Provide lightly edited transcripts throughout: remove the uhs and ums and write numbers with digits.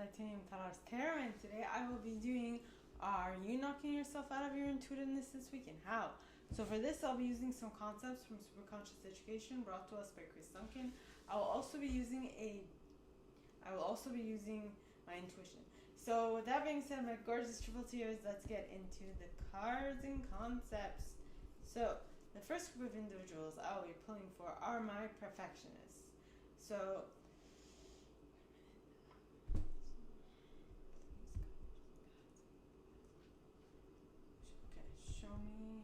Titanium Taras Tarot, and today I will be doing Are You Knocking Yourself Out of Your Intuitiveness this week and how? So for this I'll be using some concepts from Superconscious Education brought to us by Chris Duncan. I will also be using my intuition. So with that being said, my gorgeous triple tears, let's get into the cards and concepts. So the first group of individuals I will be pulling for are my perfectionists. So show me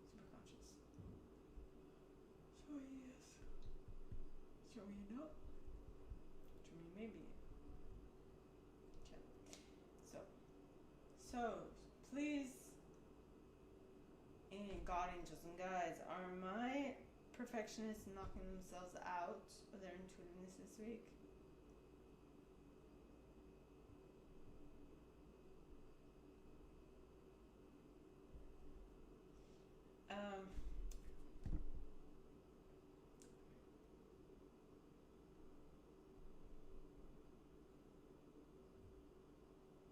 Superconscious. Show me yes. Show me no. Show me maybe. Okay. So please, God, angels, and guides, are my perfectionists knocking themselves out of their intuitiveness this week?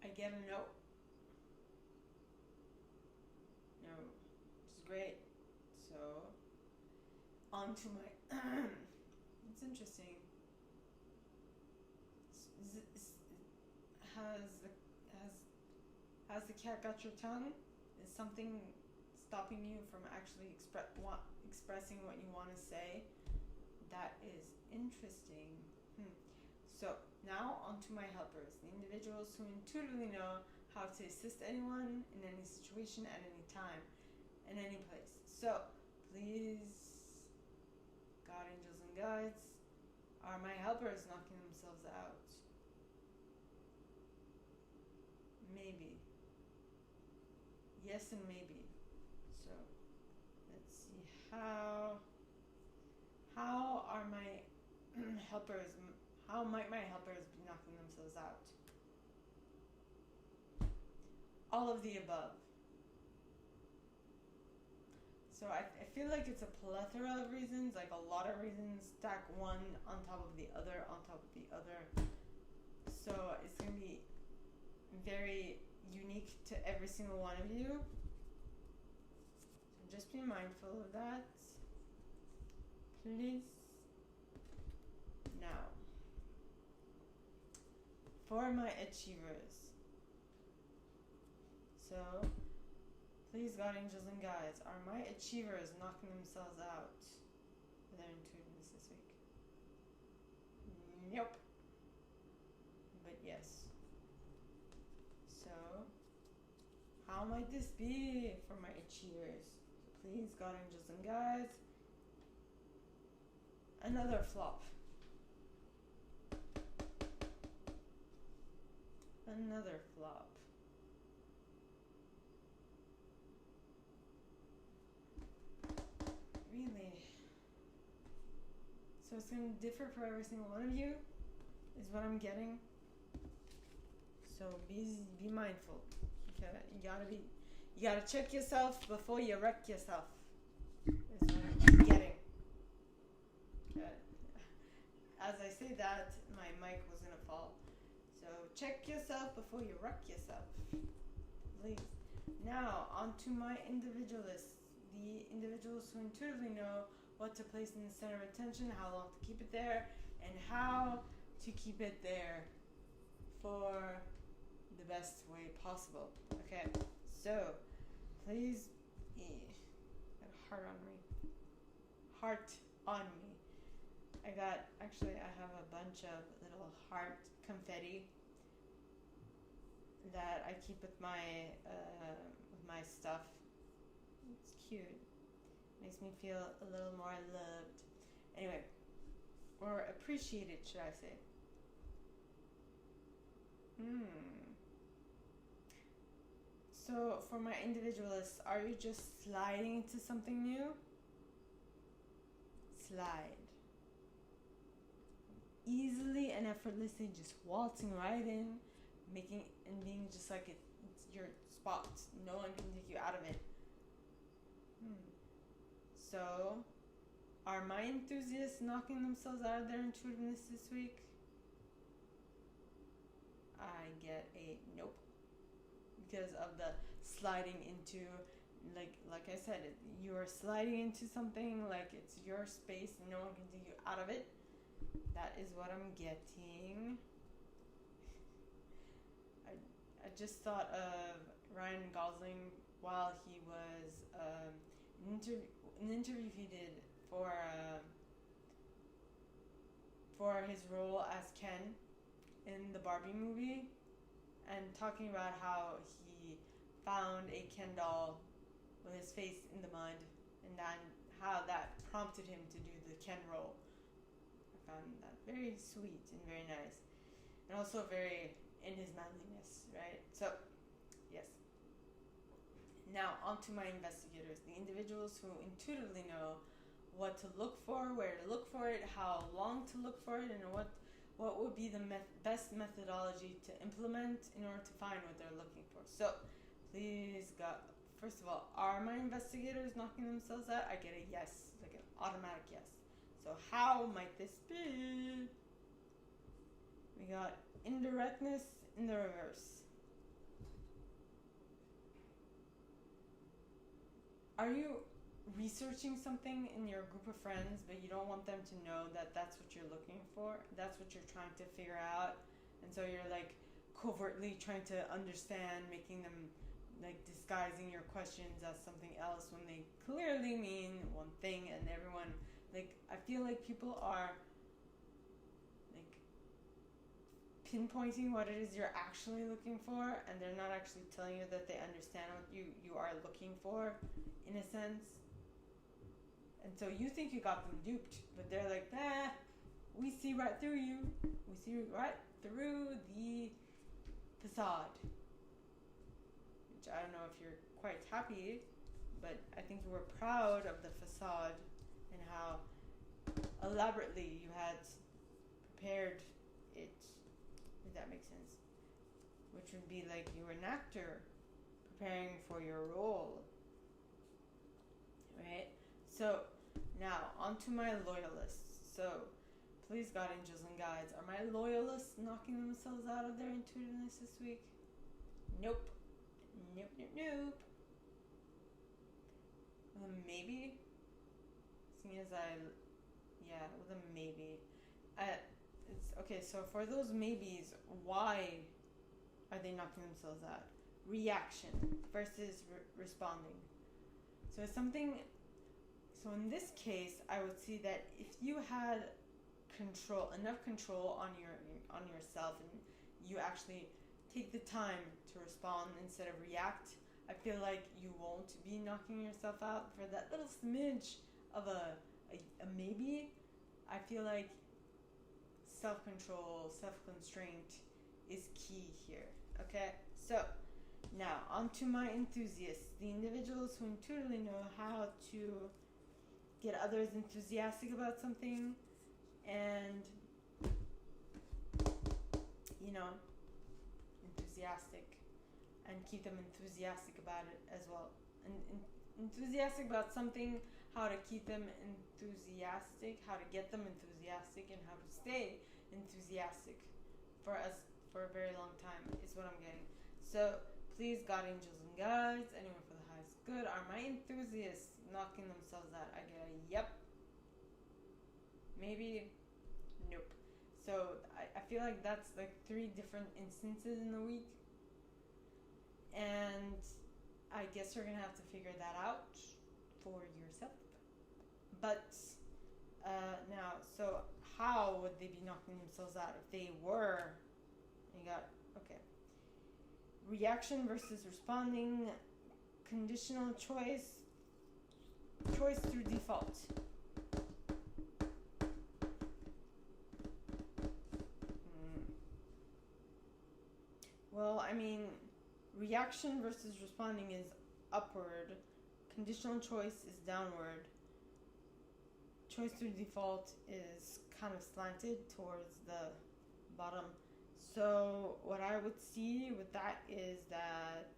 I get a no. No, which is great. So, on to my. It's interesting. Has the cat got your tongue? Is something stopping you from actually expressing what you want to say? That is interesting. So now on to my helpers, the individuals who intuitively know how to assist anyone in any situation at any time, in any place. So please, God, angels, and guides, are my helpers knocking themselves out? Maybe. Yes and maybe. So let's see how are my helpers. How might my helpers be knocking themselves out? All of the above. So I feel like it's a plethora of reasons, like a lot of reasons, stack one on top of the other, on top of the other. So it's going to be very unique to every single one of you. So just be mindful of that. Please. Now, for my achievers. So, please, God, angels, and guides, are my achievers knocking themselves out with their intuitiveness this week? Nope. But yes. So, how might this be for my achievers? So please, God, angels, and guides, another flop. Another flop. Really? So it's going to differ for every single one of you, is what I'm getting. So be mindful. You gotta check yourself before you wreck yourself. Is what I'm getting. Okay. As I say that, my mic was gonna fall. So check yourself before you wreck yourself. Please. Now, on to my individualists. The individuals who intuitively know what to place in the center of attention, how long to keep it there, and how to keep it there for the best way possible. Okay, so please, got a heart on me. Heart on me. I have a bunch of little heart confetti that I keep with my stuff. It's cute. Makes me feel a little more loved. Anyway, or appreciated, should I say. So for my individualists, are you just sliding into something new? Slide. Easily and effortlessly just waltzing right in, being just like it's your spot. No one can take you out of it. So, are my enthusiasts knocking themselves out of their intuitiveness this week? I get a nope. Because of the sliding into, like I said, you are sliding into something like it's your space and no one can take you out of it. That is what I'm getting. I just thought of Ryan Gosling while he was an interview he did for his role as Ken in the Barbie movie, and talking about how he found a Ken doll with his face in the mud, and then how that prompted him to do the Ken role. I found that very sweet and very nice, and also very in his manliness, right? So, yes. Now, on to my investigators, the individuals who intuitively know what to look for, where to look for it, how long to look for it, and what would be the best methodology to implement in order to find what they're looking for. So, please, God, first of all, are my investigators knocking themselves out? I get a yes, like an automatic yes. So, how might this be? We got indirectness in the reverse. Are you researching something in your group of friends, but you don't want them to know that that's what you're looking for? That's what you're trying to figure out. And so you're like covertly trying to understand, making them like disguising your questions as something else when they clearly mean one thing. And everyone, like, I feel like people are like pinpointing what it is you're actually looking for, and they're not actually telling you that they understand what you are looking for, in a sense. And so you think you got them duped, but they're like, we see right through you. We see right through the facade. Which I don't know if you're quite happy, but I think you were proud of the facade and how elaborately you had prepared it, if that makes sense. Which would be like you were an actor preparing for your role. Right? So, now, on to my loyalists. So, please, God, angels, and guides, are my loyalists knocking themselves out of their intuitiveness this week? Nope. Nope, nope, nope. Maybe? Seeing as with a maybe. Okay, so for those maybes, why are they knocking themselves out? Reaction versus responding. So it's something. So in this case, I would see that if you had enough control on yourself, and you actually take the time to respond instead of react, I feel like you won't be knocking yourself out for that little smidge of a maybe. I feel like self-control, self-constraint is key here. Okay, so now on to my enthusiasts, the individuals who intuitively know how to get others enthusiastic about something, and enthusiastic, and keep them enthusiastic about it as well. And enthusiastic about something, how to keep them enthusiastic, how to get them enthusiastic, and how to stay enthusiastic for us for a very long time is what I'm getting. So please, God, angels, and guides, anyone for the highest good, are my enthusiasts knocking themselves out? I get a yep. Maybe. Nope. So I feel like that's like 3 different instances in the week. And I guess you're going to have to figure that out for yourself. But now, so how would they be knocking themselves out if they were? Okay. Reaction versus responding, conditional choice through default. Well, I mean, reaction versus responding is upward. Conditional choice is downward. Choice through default is kind of slanted towards the bottom. So what I would see with that is that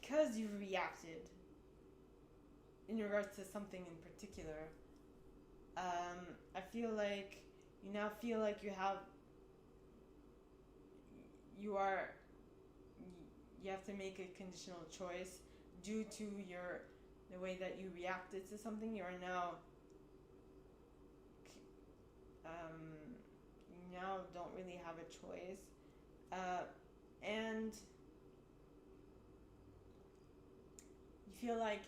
because you reacted in regards to something in particular, I feel like you now feel like you have to make a conditional choice due to the way that you reacted to something. You are now you now don't really have a choice, and you feel like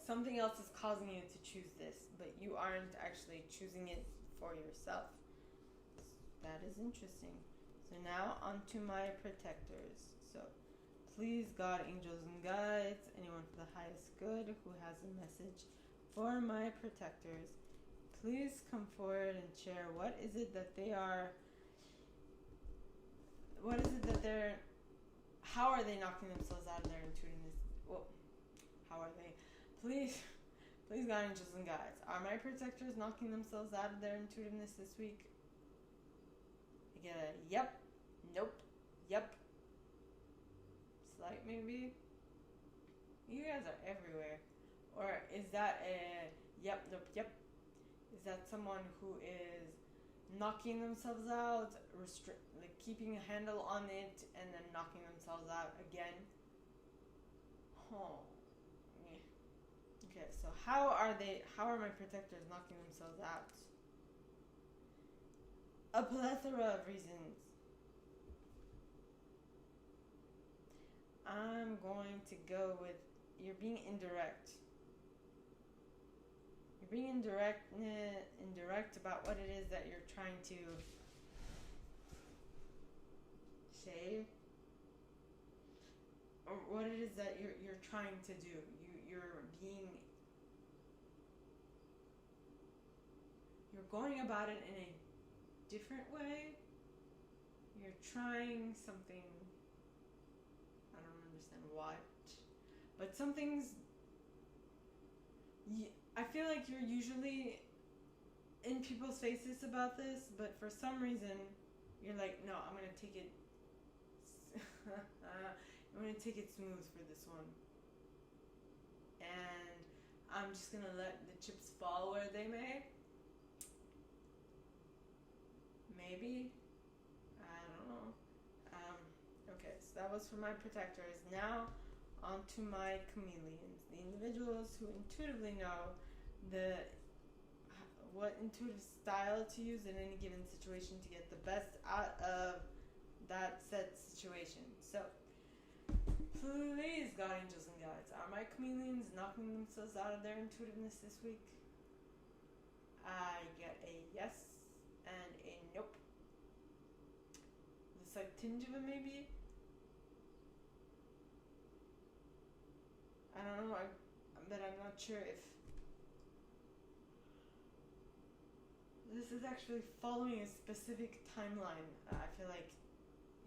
something else is causing you to choose this, but you aren't actually choosing it for yourself. That is interesting. So now on to my protectors. So please, God, angels, and guides, anyone for the highest good who has a message for my protectors, please come forward and share what is it that how are they knocking themselves out of their intuitiveness? Well, how are they? Please, God, angels, and guides, are my protectors knocking themselves out of their intuitiveness this week? I get a yep, nope, yep, slight maybe. You guys are everywhere. Or is that a yep, nope, yep? Is that someone who is knocking themselves out, keeping a handle on it, and then knocking themselves out again? Oh. Okay, so how are my protectors knocking themselves out? A plethora of reasons. I'm going to go with you're being indirect. You're being indirect about what it is that you're trying to say, or what it is that you're trying to do. You're going about it in a different way. You're trying something. I don't understand what, but some things. I feel like you're usually in people's faces about this, but for some reason, you're like, no, I'm gonna take it. I'm gonna take it smooth for this one, and I'm just gonna let the chips fall where they may. Maybe. I don't know. Okay, so that was for my protectors. Now, on to my chameleons. The individuals who intuitively know what intuitive style to use in any given situation to get the best out of that set situation. So, please, God, angels, and guides, are my chameleons knocking themselves out of their intuitiveness this week? I get a yes and a nope. It's like tinge of a maybe. I don't know, but I'm not sure if this is actually following a specific timeline. I feel like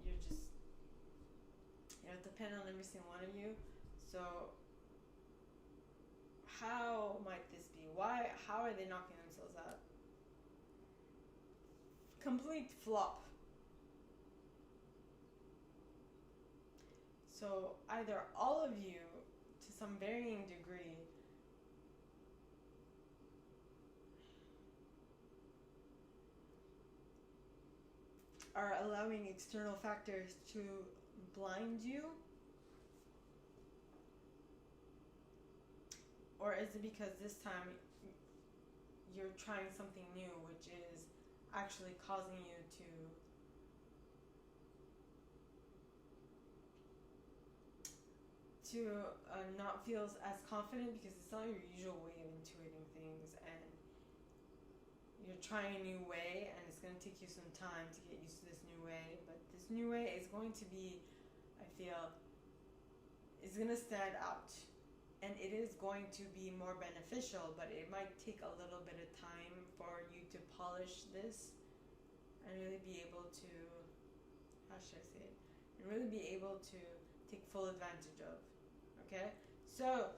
you're just, it depends on every single one of you. So how might this be? How are they knocking themselves out? Complete flop. So either all of you, to some varying degree, are allowing external factors to blind you, or is it because this time you're trying something new, which is actually causing you to not feel as confident because it's not your usual way of intuiting things, and you're trying a new way, and it's going to take you some time to get used to this new way, but this new way is going to be, I feel, is going to stand out, and it is going to be more beneficial, but it might take a little bit of time for you to polish this and really be able to, how should I say it, and really be able to take full advantage of. Okay, so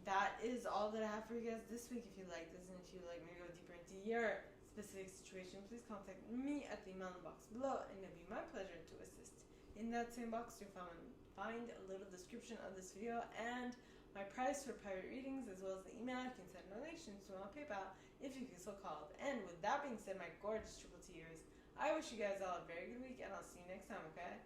that is all that I have for you guys this week. If you like this, and if you like me to go deeper into your specific situation, please contact me at the email in the box below, and it'll be my pleasure to assist. In that same box, you'll find a little description of this video and my price for private readings, as well as the email you can send donations donations to my PayPal if you feel so called. And with that being said, my gorgeous triple Ters, I wish you guys all a very good week, and I'll see you next time, okay?